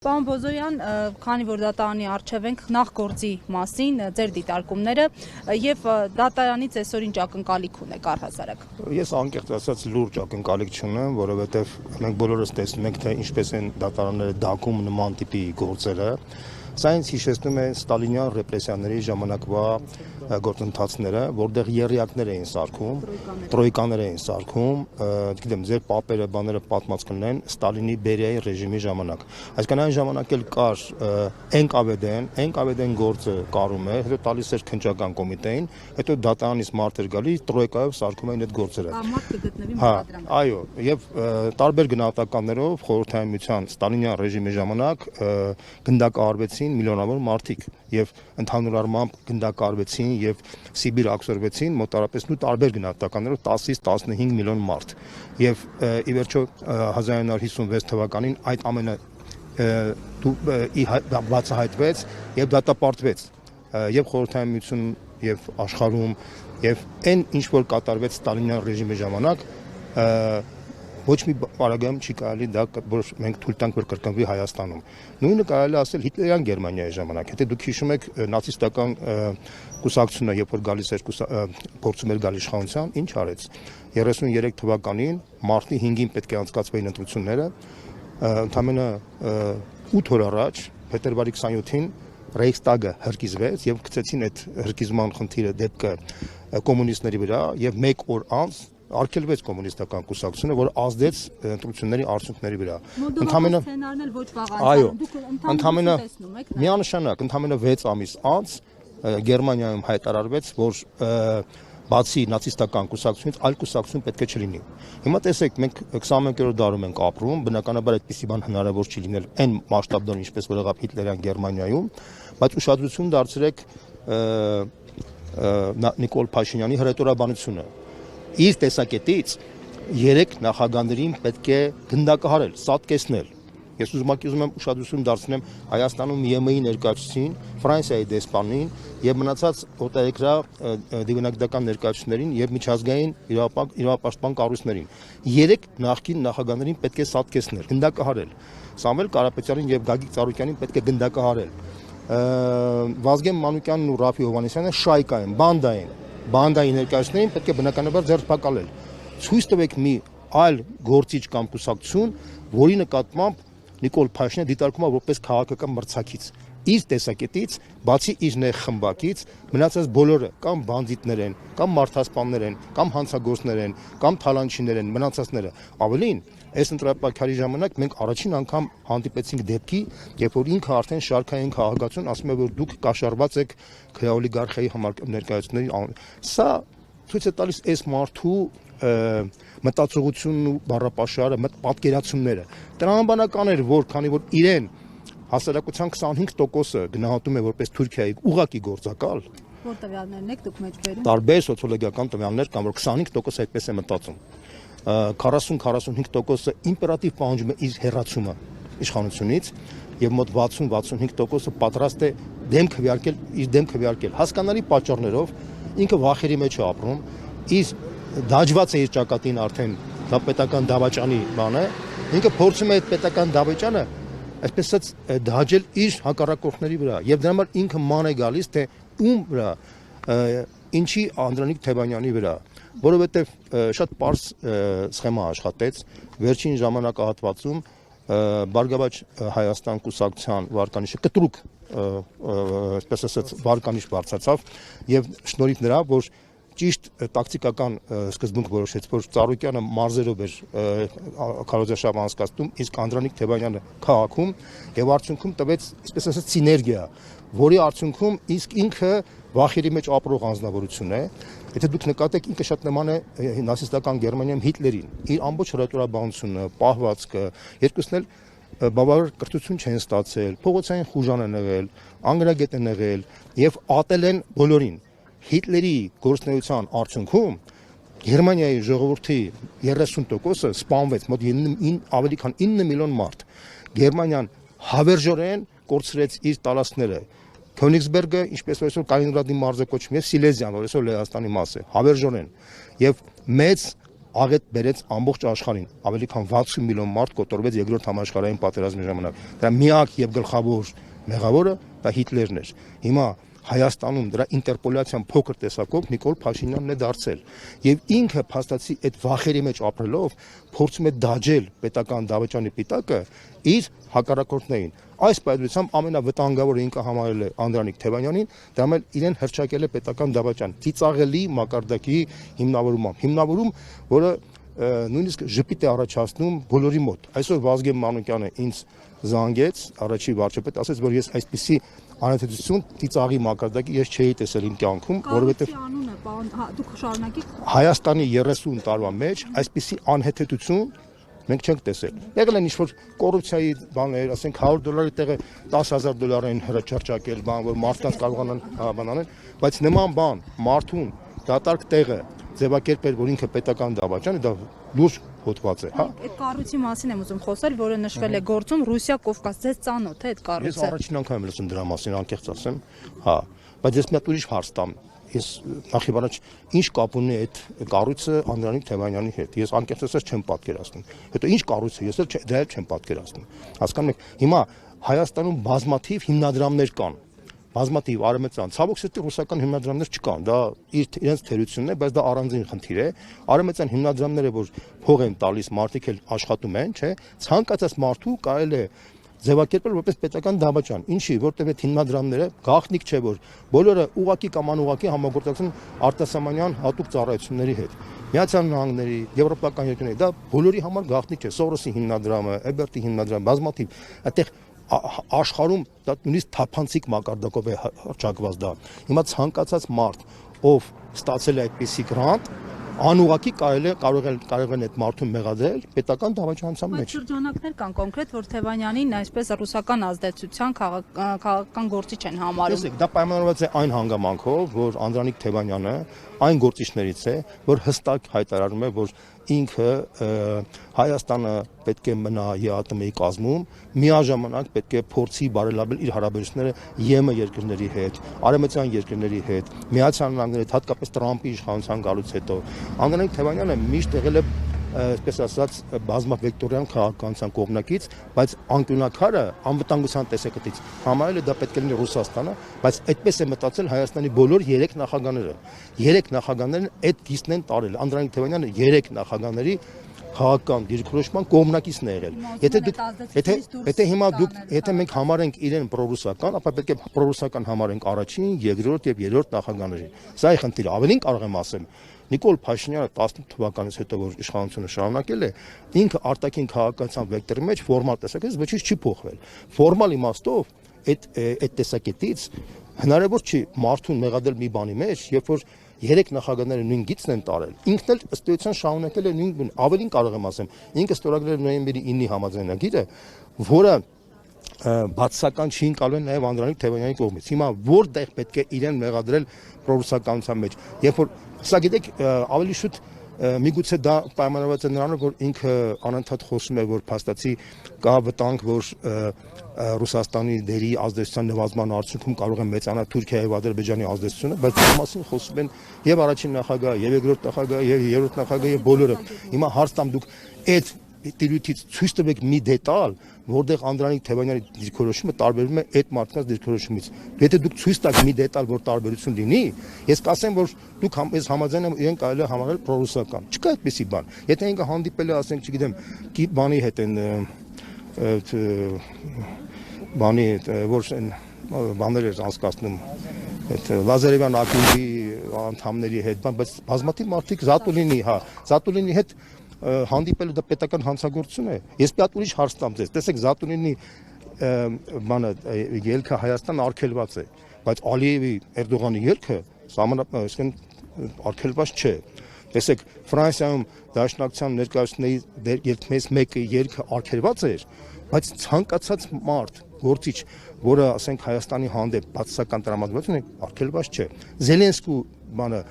Պարոն Բոզոյան, քանի որ դատարանի առջև ենք, նախ գործի մասին ձեր դիտարկումները եւ դատարանի ծեսորին ակնկալիք ունեք առհասարակ։ Ես անկեղծ ասած լուրջ ակնկալիք չունեմ, որովհետեւ մենք բոլորս տեսնում ենք, թե ինչպես են դատարանները դակում նման տիպի գործերը։ Սա ինձ հիշեցնում է ստալինյան ռեպրեսիաների ժամանակվա գործընթացները, որտեղ եռյակներ էին սարքում, տրոյկաներ էին սարքում, գիտեմ, ձեր պապերը, բաները պատմած կլինեն Ստալինի Բերիայի ռեժիմի ժամանակ։ Այսինքն այն ժամանակ էլ կար NKVD-ն գործը կարում է, հետո տալիս էր քննչական կոմիտեին, հետո դատարանից մարդ էր գալիս, տրոյկայով սարքում էին այդ գործերը։ Մարդ կգտնվի մարտադրամբարում։ Այո, եւ տարբեր գնահատականներով խորհրդային միության ստալինյան ռեժիմի ժամանակ գնդակահարվեցին միլիոնավոր մարդիկ եւ ընդհանուր առմամբ գնդակահարվեցին եւ Սիբիր աքսորվեցին մոտարապես նույն տարբեր գնահատականներով 10-ից 15 միլիոն մարդ եւ ի վերջո 1956 թվականին այդ ամենը բացահայտվեց եւ դատապարտվեց եւ խորհրդային միություն եւ աշխարհում եւ այն ինչ որ կատարվեց ստալինյան ռեժիմի ժամանակ ոչ մի պարագայում չի կարելի դա որ մենք թույլ տանք որ կրկնվի Հայաստանում։ Նույնը կարելի ասել Հիտլերյան Գերմանիայի ժամանակ։ Եթե դուք հիշում եք նացիստական կուսակցությունը, երբ որ գալիս էր փորձում էր գալ իշխանության, ինչ արեց։ 33 թվականին մարտի 5-ին պետք է անցկացվեին ընտրությունները, ընդամենը 8 օր առաջ, փետրվարի 27-ին Ռեյխստագը հրկիզվեց եւ գցեցին այդ հրկիզման խնդիրը դեպքը կոմունիստների վրա եւ 1 օր անց արգելվեց կոմունիստական կուսակցությունը, որ ազդեց ընտրությունների արդյունքների վրա։ Ընդհանրապես սցենարն էլ ոչ վաղ դուք ընդհանրապես միանշանակ, ընդհանրապես 6 ամիս անց Գերմանիայում հայտարարվեց, որ բացի նացիստական կուսակցությունից այլ կուսակցություն պետք է չլինի։ Հիմա տեսեք, մենք 21-րդ դարում ենք ապրում, բնականաբար այդպիսի բան հնարավոր չի լինել այն մասշտաբներով, ինչպես որ եղավ Հիտլերյան Գերմանիայում, բայց ուշադրություն դարձրեք Նիկոլ Փաշինյանի հռետորաբանությունը։ Իր տեսակետից 3 նախագահներին պետք է գնդակահարել, սատկեցնել։ Ես ուզում եմ ուշադրություն դարձնեմ Հայաստանում ԵՄ-ի ներկայացուցին, Ֆրանսիայի դեսպանին եւ մնացած օտարերկրյա դիվանագիտական ներկայացուցիչներին եւ միջազգային իրավապաշտպան կառույցներին։ 3 նախկին նախագահներին պետք է սատկեցնել, գնդակահարել։ Սամվել Կարապետյանին եւ Գագիկ Ծառուկյանին պետք է գնդակահարել։ Վազգեն Մանուկյանն ու Ռաֆի Հովհաննիսյանը շայկա են, բանդա են։ Բանդայի ներկայացուցիչներին պետք է բնականաբար ձերբակալել։ Ցույց տվեք մի այլ գործիչ կամ կուսակցություն, որի նկատմամբ Նիկոլ Փաշինյանը դիտարկում է որպես քաղաքական մրցակից։ Իր տեսակետից, բացի իր նեղ խմբակից, մնացած բոլորը կամ բանդիտներ են, կամ մարդասպաններ են, կամ հանցագործներ են, կամ թալանչիներ են, մնացածները։ Ավելին, այս ընտրապայքարի ժամանակ մենք առաջին անգամ հանդիպեցինք դեպքի, երբ որ ինքը արդեն շարքային քաղաքացուն ասում է, որ դուք կաշառված եք քրեոլիգարխիայի ներկայացուցիչների։ Սա ցույց է տալիս այս մարդու մտածողությունն ու բառապաշարը, պատկերացումները։ Տրամաբանական էր, որ քանի որ իրեն հասարակության 25%-ը գնահատում է որպես Թուրքիայի ուղղակի գործակալ, որ տվյալներն եք դուք մեջ բերում։ Տարբեր սոցիոլոգիական տվյալներ կան, որ 25% այդպես է մտածում։ 40-45%-ը իմպերատիվ պահանջում է իր հեռացումը իշխանությունից եւ մոտ 60-65%-ը պատրաստ է դեմ քվեարկել։ Հասկանալի պատճառներով ինքը վախերի մեջ է ապրում, դաջված է իր ճակատին արդեն դա պետական դավաճանի բան է, ինքը փորձում է այդ պետական դավաճանը այսպես ասած դաջել իր հակառակորդների վրա եւ դրա համար ինքը ման է գալիս թե ում վրա, ինչի Անդրանիկ Թևանյանի վրա, որովհետեւ շատ պարզ սխեմա աշխատեց վերջին ժամանակահատվածում Բարգավաճ Հայաստան կուսակցության վարկանիշը կտրուկ այսպես ասած վարկանիշ բարձրացավ եւ շնորհիվ նրա որ ճիշտ տակտիկական սկզբունք որոշեց, որ Ծառուկյանը մարզերով էր քարոզարշավ անցկացնում, իսկ Անդրանիկ Թևանյանը քաղաքում եւ արդյունքում տվեց, այսպես ասած, սիներգիա, որի արդյունքում իսկ ինքը վախերի մեջ ապրող անձնավորություն է։ Եթե դուք նկատեք, ինքը շատ նման է նացիստական Գերմանիայում Հիտլերին։ Իր ամբողջ հռետորաբանությունը, պահվածքը, երկուսն էլ բավարար կրթություն չեն ստացել, փողոցային խուժան են եղել, անգրագետ են եղել եւ ատել են բոլորին։ Հիտլերի գործունեության արդյունքում Գերմանիայի ժողովրդի 30%-ը սպանվեց, մոտ ավելի քան 9 միլիոն մարդ։ Գերմանիան հավերժորեն կորցրեց իր տարածքները։ Քյոնիգսբերգը, ինչպես այսօր Կալինինգրադի մարզը կոչվում է, Սիլեզիան, որ այսօր Լեհաստանի մաս է, հավերժորեն։ Եվ մեծ աղետ բերեց ամբողջ աշխարհին, ավելի քան 60 միլիոն մարդ կոտորվեց երկրորդ համաշխարհային պատերազմի ժամանակ։ Դրա միակ եւ գլխավոր մեղավորը դա Հիտլերն էր։ Հիմա Հայաստանում դրա ինտերպոլյացիան փոքր տեսակով Նիկոլ Փաշինյանն է դարձել եւ ինքը փաստացի այդ վախերի մեջ ապրելով փորձում է դաջել պետական դավաճանի պիտակը իր հակառակորդներին։ Այս պայմանությամբ ամենավտանգավորը ինքը համարել է Անդրանիկ Թևանյանին, դա էլ իրեն հրճակել է պետական դավաճան, ծիծաղելի մակարդակի հիմնավորում, որը նույնիսկ ժպիտ է առաջացնում բոլորի մոտ։ Այսօր Վազգեն Մանուկյանը ինձ զանգեց, առաջի վարչապետ, ասաց, որ ես այսպիսի անհետեցություն ծիծաղի մակարդակի ես չէի տեսել իմ կյանքում, որովհետև դուք շարունակեք Հայաստանի 30 տարվա մեջ այսպիսի անհետեցություն մենք չենք տեսել։ Եղել են ինչ-որ կոռուպցիայի բաներ, ասենք $100 տեղը $10,000 են հրճակել, բան, որ մարդկանց կարողանան բանանել, բայց նման բան մարդուն դատարկ տեղը ձևակերպել, որ ինքը պետական դավաճան է, դա լուրջ հոդված է, հա։ Այդ կառույցի մասին եմ ուզում խոսել, որը նշվել է գործում Ռուսիա-Կովկաս, ձեզ ծանոթ է այդ կառույցը։ Ես առաջին անգամ եմ լսում դրա մասին, անկեղծ ասեմ, հա, բայց ես մի հատ ուրիշ հարց տամ։ Ես նախ եւ առաջ ինչ կապ ունի այդ կառույցը Անդրանիկ Թևանյանի հետ։ Ես անկեղծ ասած չեմ պատկերացնում։ Հետո ինչ կառույց է, ես էլ դա էլ չեմ պատկերացնում։ Հասկանում եք, հիմա Հայաստանում բազմաթիվ հիմնադրամներ կան։ Բազմաթիվ արևմտյան, ցավոք սրտի ռուսական հիմնադրամներ չկան, դա իրենց թերությունն է, բայց դա առանձին խնդիր է։ Արևմտյան հիմնադրամները, որ փող են տալիս, մարդիկ էլ աշխատում են, չէ՞, ցանկացած մարդու կարելի է ձևակերպել որպես պետական դավաճան։ Ինչի, որտեղ այդ հիմնադրամները գաղտնիք չէ, որ բոլորը ուղակի կամ անուղակի համագործակցում արտասահմանյան հատուկ ծառայությունների հետ։ Միացյալ Նահանգների, եվրոպական երկրների, դա բոլորի համար գաղտնիք չէ։ Սորոսի հիմնադրամը, Էբերտի հիմնադրամը, բազմաթիվ, այդտեղ աշխարհում դա նույնիսկ թափանցիկ մակարդակով է հռչակված դա։ Հիմա ցանկացած մարդ, ով ստացել է այդպիսի գրանտ, անուղակի կարող են այդ մարդուն մեղադրել պետական դավաճանության մեջ։ Շրջանակներ կան կոնկրետ, որ Թևանյանին այսպես ռուսական ազդեցության քաղաքական գործիչ են համարում։ Տեսեք, դա պայմանավորված է այն հանգամանքով, որ Անդրանիկ Թևանյանը այն գործիչներից է, որ հստակ հայտարարում է, որ ինքը Հայաստանը պետք է մնա ԵԱՏՄ-ի կազմում, միաժամանակ պետք է փորձի բարելավել իր հարաբերությունները ԵՄ երկրների հետ, արևմտյան երկրների հետ, Միացյալ Նահանգների հետ, հատկապես Տրամպի իշխանության գալուց հետո։ Անդրանիկ Թևանյանը միշտ եղել է այսպես ասած բազմավեկտորյան քաղաքականության կողմնակից, բայց անկյունակարը անվտանգության տեսակետից համարել է դա պետք է լինի Ռուսաստանը, բայց այդպես է մտածել Հայաստանի բոլոր 3 նախագահները։ 3 նախագահներն այդ գիծն են տարել։ Անդրանիկ Թևանյանը 3 նախագահների քաղաքական դիրքորոշման կողմնակիցն է եղել։ Եթե մենք համարենք իրեն պրոռուսական, ապա պետք է պրոռուսական համարենք առաջին, երկրորդ եւ երրորդ նախագահներին։ Սա է խնդիրը։ Ավելին կարող եմ ասել, Նիկոլ Փաշինյանը 18 թվականից հետո որ իշխանությունը շարունակել է, ինքը արտաքին քաղաքական վեկտորի մեջ ֆորմալ տեսակետից ոչինչ չի փոխվել։ Ֆորմալ իմաստով այդ տեսակետից հնարավոր չի մարդուն մեղադրել մի բանի մեջ, երբ որ 3 նախագահները նույն գիծն են տարել։ Ինքն էլ ըստ էության շարունակել է նույն, ավելին կարող եմ ասեմ, ինքը ստորագրել է նոյեմբերի 9-ի համաձայնագիրը, որը բացասական չի ընկալվել նաև Անդրանիկ Թևանյանի կողմից։ Հիմա որտեղ պետք է իրեն մեղադրել պրոռուսականության մեջ, երբ որ սա գիտեք ավելի շուտ միգուցե դա պայմանավորված է նրանով, որ ինքը անընդհատ խոսում է, որ փաստացի կա վտանգ, որ Ռուսաստանի դերի ազդեցության նվազման արդյունքում կարող է մեծանալ Թուրքիայի եւ Ադրբեջանի ազդեցությունը, բայց դրա մասին խոսում են եւ առաջին նախագահը, եւ երկրորդ նախագահը, եւ երրորդ նախագահը եւ բոլորը։ Հիմա հարց տամ դուք այդ դիրույթից ցույց տվեք մի դետալ, որտեղ Անդրանիկ Թևանյանի դիրքորոշումը տարբերվում է այդ մարդկանց դիրքորոշումից։ Եթե դուք ցույց տաք մի դետալ, որ տարբերություն լինի, ես կասեմ, որ դուք ես համաձայն եմ իրեն կարելի է համարել պրոռուսական։ Չկա այդպեսի բան։ Եթե ինքը հանդիպել է, ասենք, չգիտեմ, բանի հետ են բանի որ բաներ էր անցկացնում այդ Լազարևյան ակումբի անդամների հետ, բայց բազմաթիվ մարդիկ Զատուլինի հետ հանդիպելը դա պետական հանցագործություն է։ Ես մի հատ ուրիշ հարց տամ ձեզ։ Տեսեք, Զատուլինի բանը ելքը Հայաստան արգելված է, բայց Ալիևի Էրդողանի ելքը արգելված չէ։ Տեսեք, Ֆրանսիայում Դաշնակցության ներկայացուցիչների ելքներից մեկը ելքը արգելված էր, բայց ցանկացած մարդ, գործիչ, որը ասենք Հայաստանի հանդեպ բացասական տրամադրություն է, արգելված չէ։ Զելենսկու բանը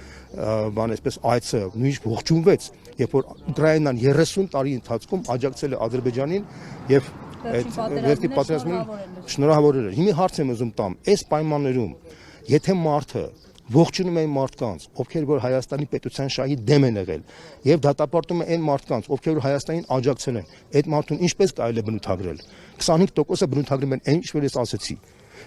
այսպես այցը նույնիսկ ողջունվեց, երբ որ Ուկրաինան 30 տարի ընթացքում աջակցել է Ադրբեջանին եւ վերջի պատերազմին շնորհավորել էր։ Հիմա հարց եմ ուզում տամ, այս պայմաններում, եթե մարդը ողջունում են մարդկանց, ովքեր որ Հայաստանի պետության շահի դեմ են եղել, եւ դատապարտում են այն մարդկանց, ովքեր որ Հայաստանին աջակցել են, այդ մարդուն ինչպես կարելի է բնութագրել։ 25%-ը բնութագրում են այն, ինչ որ ես ասեցի։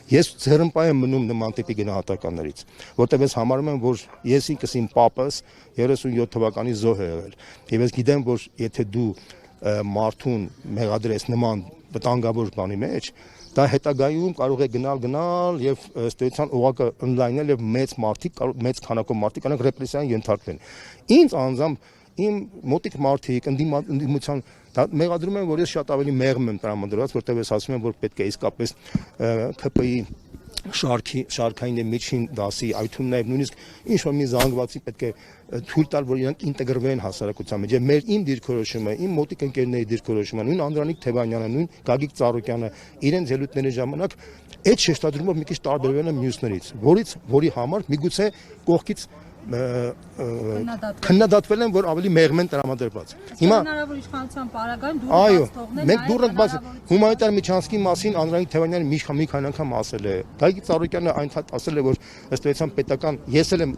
Ես ձեռնպահ եմ մնում նման տիպի գնահատականներից, որտեղ ես համարում եմ, որ ես ինքս իմ պապս 37 թվականի զոհ եմ եղել, եւ ես գիտեմ, որ եթե դու մարդուն մեղադրես նման վտանգավոր բանի մեջ, դա հետագայում կարող է գնալ եւ ըստ էության օղակը ընդլայնել եւ մեծ քանակով մարդիկ անք ռեպրեսիային ենթարկվեն։ Ինձ անձամբ իմ մոտիկ մարդիկ ընդդիմության դա մեղադրում են, որ ես շատ ավելի մեղմ եմ տրամադրված, որտեղ ես ասում եմ, որ պետք է իսկապես ԿՊ-ի շարքային միջին դասի, այդում նաև նույնիսկ ինչ-որ մի զանգվածի պետք է թույլ տալ, որ իրանք ինտեգրվեն հասարակության մեջ։ Եվ մեր իմ դիրքորոշումը, իմ մոտիկ ընկերների դիրքորոշումը, նույն Անդրանիկ Թևանյանը, նույն Գագիկ Ծառուկյանը իրենց ելույթների ժամանակ այդ շեշտադրումով մի քիչ տարբերվել են մյուսներից, որի համար միգուցե կողքից քննադատվել են, որ ավելի մեղմ են տրամադրված։ Հիմա հնարավոր իշխանության պարագայում այո, մենք դուրս ենք բաց հումանիտար միջանցքի մասին Անդրանիկ Թևանյանը մի քանի անգամ ասել է։ Գագիկ Ծառուկյանը այնքան ասել է, որ ըստ էության պետական, ես էլ եմ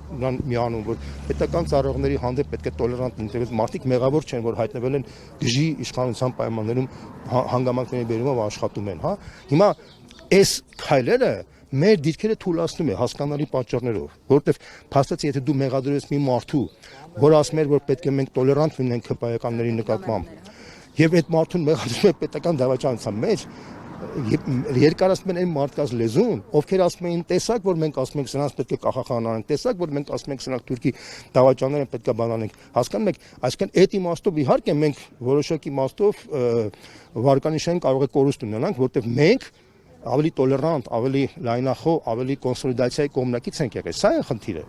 միանում, որ պետական ծառայողների հանդեպ պետք է տոլերանտ լինել, մարդիկ մեղավոր չեն, որ հայտնվել են գժի իշխանության պայմաններում հանգամանքների բերումով աշխատում են, հա։ Հիմա այս քայլերը մեր դիրքերը թույլատնում է հասկանալի պատճառներով, որովհետև փաստացի եթե դու մեղադրես մի մարդու, որ ասում էր, որ պետք է մենք տոլերանտ լինենք ԿՊ-ականների նկատմամբ, եւ այդ մարդուն մեղադրում է պետական դավաճանության մեջ, երկարացնում են այն մարդկանց լեզուն, ովքեր ասում են տեսակ, որ մենք ասում ենք սրանց պետք է կախախան անենք, տեսակ, որ մենք ասում ենք սրանք թուրքի դավաճանները պետք է բանանենք, հասկանում եք, այսինքն այդ իմաստով իհարկե մենք որոշակի իմաստով վարկանիշային կարող է կորուստ ունենանք, որտեղ մենք ավելի տոլերանտ, ավելի լայնախոհ, ավելի կոնսոլիդացիայի կողմնակից ենք եղել, սա է խնդիրը։